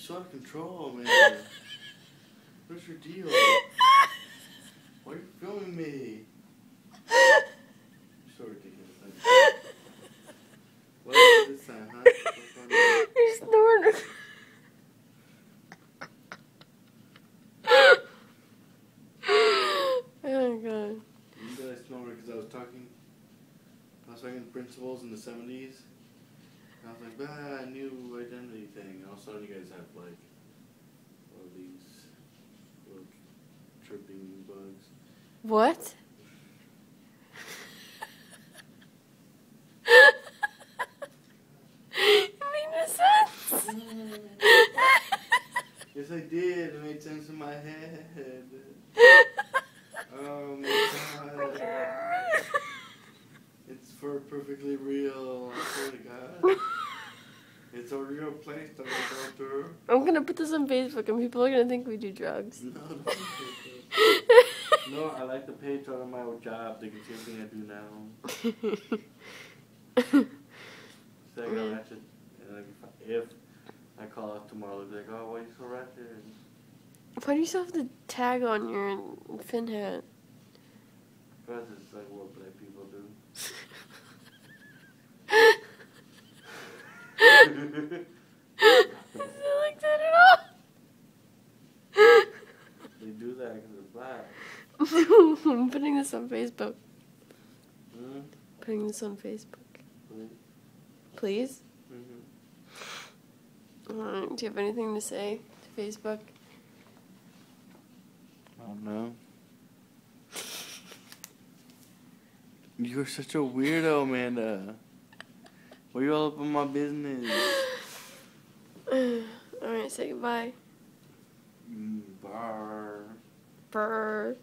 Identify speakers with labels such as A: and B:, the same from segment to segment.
A: so out of control, man. What's your deal? Why are you filming me? You're so ridiculous. What is this sign, huh?
B: You're snorting. Oh god.
A: You guys snorted because I was talking principles in the 70s. And I was like, new identity thing. And all of a sudden you guys have like all these little tripping bugs.
B: What? It made no sense.
A: Yes, I did. It made sense in my head. Oh my god. It's for perfectly real. I swear to God. It's a real place to go to.
B: I'm gonna put this on Facebook and people are gonna think we do drugs.
A: No, don't do that. No, I like the page on my old job. They can see everything I do now. So I got ratchet. And like if I call out tomorrow, they'll be like, oh, why are you so ratchet?
B: Why do you still have the tag on your fin hat?
A: Because it's like what black people do.
B: Does it like that at all?
A: They do that because it's black.
B: I'm putting this on Facebook.
A: Hmm?
B: Putting this on Facebook.
A: Please?
B: Please? Do you have anything to say to Facebook?
A: Oh no. You're such a weirdo, Amanda. Why are you all up in my business?
B: Alright, say goodbye.
A: Bar.
B: Brr.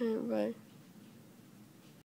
B: Bye.